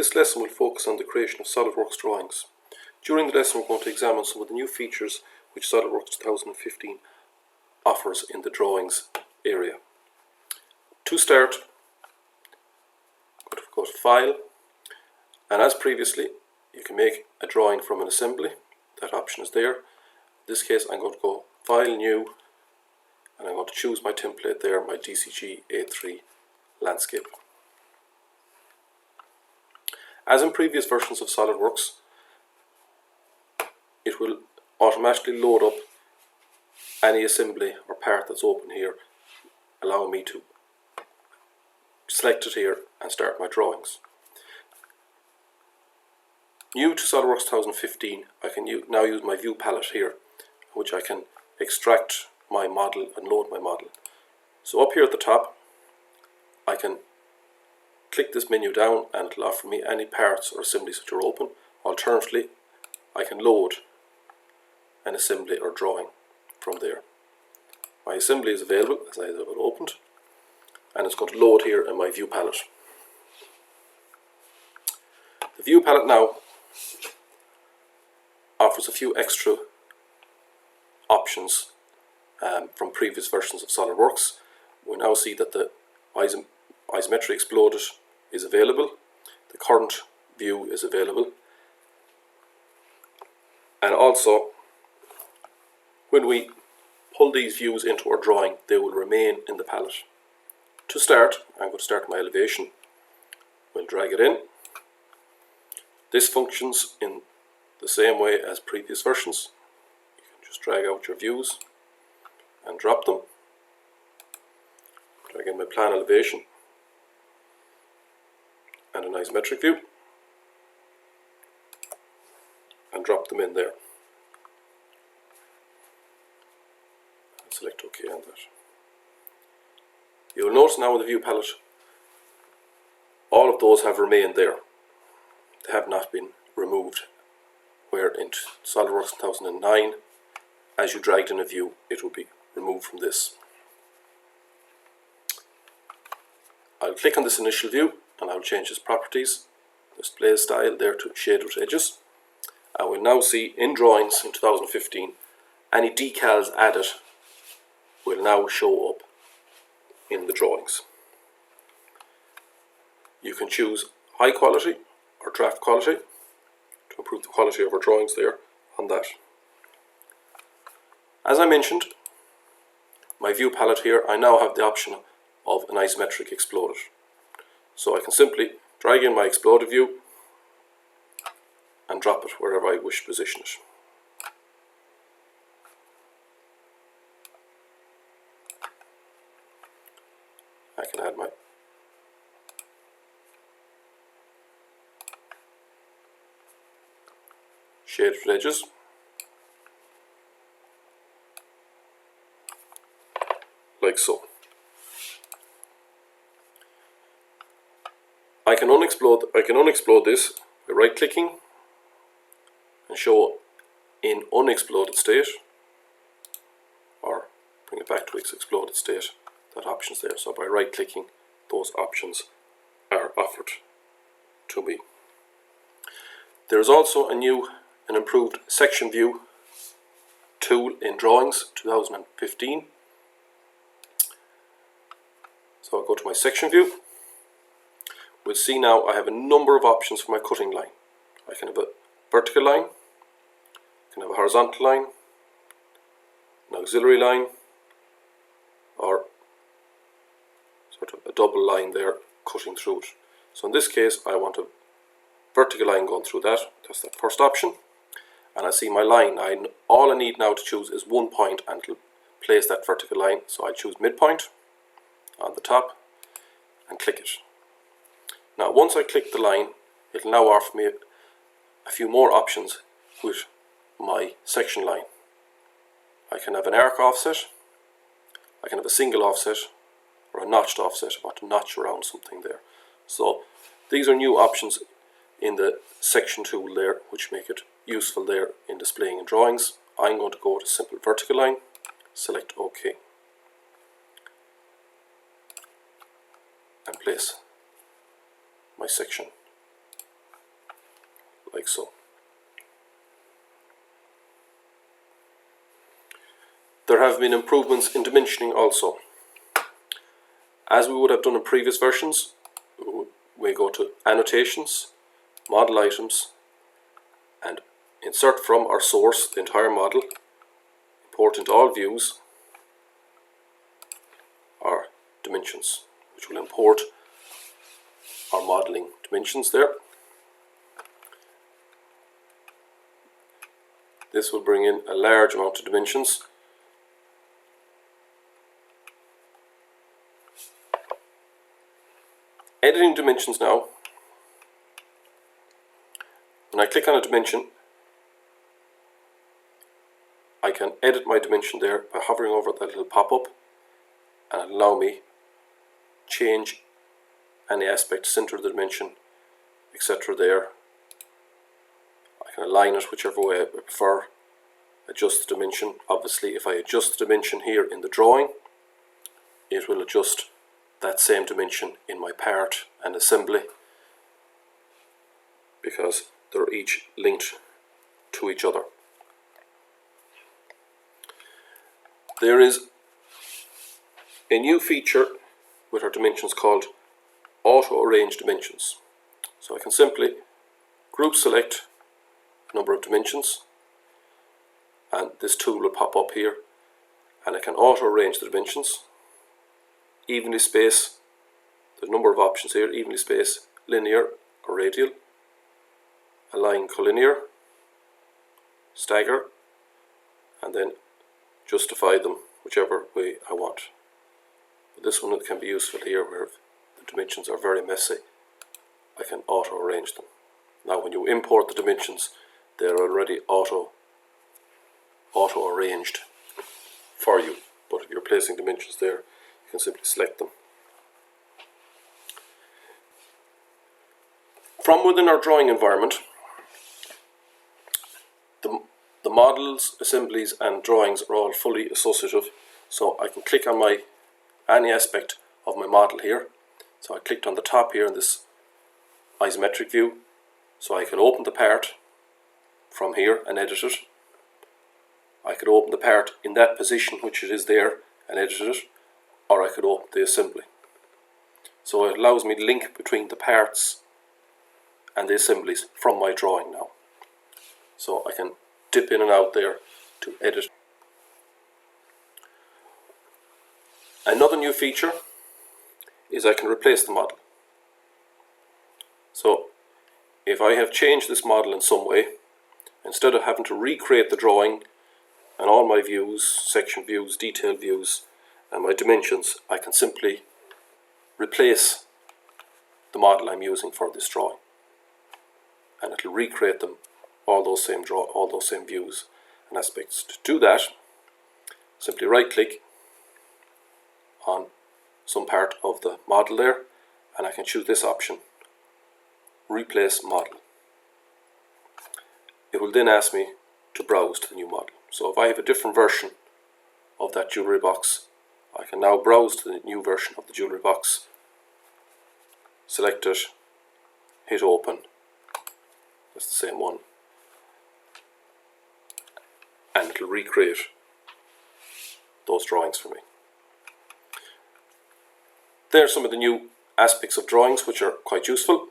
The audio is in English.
This lesson will focus on the creation of SOLIDWORKS drawings. During the lesson we're going to examine some of the new features which SOLIDWORKS 2015 offers in the drawings area. To start, go to File, and as previously you can make a drawing from an assembly. That option is there. In this case I'm going to go File, New, and I'm going to choose my template there, my DCG A3 landscape. As in previous versions of SOLIDWORKS, it will automatically load up any assembly or part that's open here, allowing me to select it here and start my drawings. New to SOLIDWORKS 2015, I can now use my view palette here, which I can extract my model and load my model. So up here at the top, I can click this menu down and it will offer me any parts or assemblies that are open. Alternatively, I can load an assembly or drawing from there. My assembly is available as I have it opened, and it's going to load here in my view palette. The view palette now offers a few extra options from previous versions of SOLIDWORKS. We now see that the isometric exploded is available, the current view is available, and also when we pull these views into our drawing, they will remain in the palette. To start, I'm going to start my elevation. We'll drag it in. This functions in the same way as previous versions. You can just drag out your views and drop them. Drag in my plan elevation and an isometric view and drop them in there. And select OK on that. You'll notice now in the view palette all of those have remained there. They have not been removed, where in SOLIDWORKS 2009 as you dragged in a view it will be removed from this. I'll click on this initial view and I'll change its properties, display style there to shade with edges. I will now see in drawings in 2015 any decals added will now show up in the drawings. You can choose high quality or draft quality to improve the quality of our drawings there on that. As I mentioned, my view palette here, I now have the option of an isometric exploded. So I can simply drag in my exploded view and drop it wherever I wish to position it. I can add my shaded edges. Like so. I can unexplode this by right clicking and show in unexploded state, or bring it back to its exploded state. That option's there. So by right clicking, those options are offered to me. There is also an improved section view tool in Drawings 2015. So I'll go to my section view. We'll see now I have a number of options for my cutting line. I can have a vertical line, I can have a horizontal line, an auxiliary line, or sort of a double line there cutting through it. So in this case I want a vertical line going through that. That's the first option. And I see my line. All I need now to choose is one point and it'll place that vertical line. So I choose midpoint on the top and click it. Now once I click the line, it will now offer me a few more options with my section line. I can have an arc offset, I can have a single offset, or a notched offset. I want to notch around something there. So these are new options in the section tool there, which make it useful there in displaying in drawings. I'm going to go to simple vertical line, select OK, and place my section like so. There have been improvements in dimensioning also. As we would have done in previous versions, we go to Annotations, Model Items, and insert from our source the entire model, import into all views our dimensions, which will import our modeling dimensions there. This will bring in a large amount of dimensions. Editing dimensions now. When I click on a dimension, I can edit my dimension there by hovering over that little pop-up, and allow me change any aspect, center of the dimension, etc. there. I can align it whichever way I prefer, adjust the dimension. Obviously, if I adjust the dimension here in the drawing, it will adjust that same dimension in my part and assembly, because they're each linked to each other. There is a new feature with our dimensions called Auto Arrange Dimensions. So I can simply group select a number of dimensions, and this tool will pop up here, and I can auto arrange the dimensions, evenly space. There's a number of options here: evenly space, linear or radial, align collinear, stagger, and then justify them whichever way I want. But this one can be useful here where the dimensions are very messy. I can auto arrange them. Now when you import the dimensions, they're already auto arranged for you, but if you're placing dimensions there, you can simply select them. From within our drawing environment, the models, assemblies and drawings are all fully associative, so I can click on any aspect of my model here. So I clicked on the top here in this isometric view, so I can open the part from here and edit it. I could open the part in that position which it is there and edit it, or I could open the assembly. So it allows me to link between the parts and the assemblies from my drawing now. So I can dip in and out there to edit. Another new feature is I can replace the model. So if I have changed this model in some way, instead of having to recreate the drawing and all my views, section views, detail views and my dimensions, I can simply replace the model I'm using for this drawing, and it will recreate them, all those same views and aspects. To do that, simply right click on some part of the model there, and I can choose this option, replace model. It will then ask me to browse to the new model. So if I have a different version of that jewellery box, I can now browse to the new version of the jewellery box, select it, hit open, that's the same one, and it will recreate those drawings for me. There are some of the new aspects of drawings which are quite useful.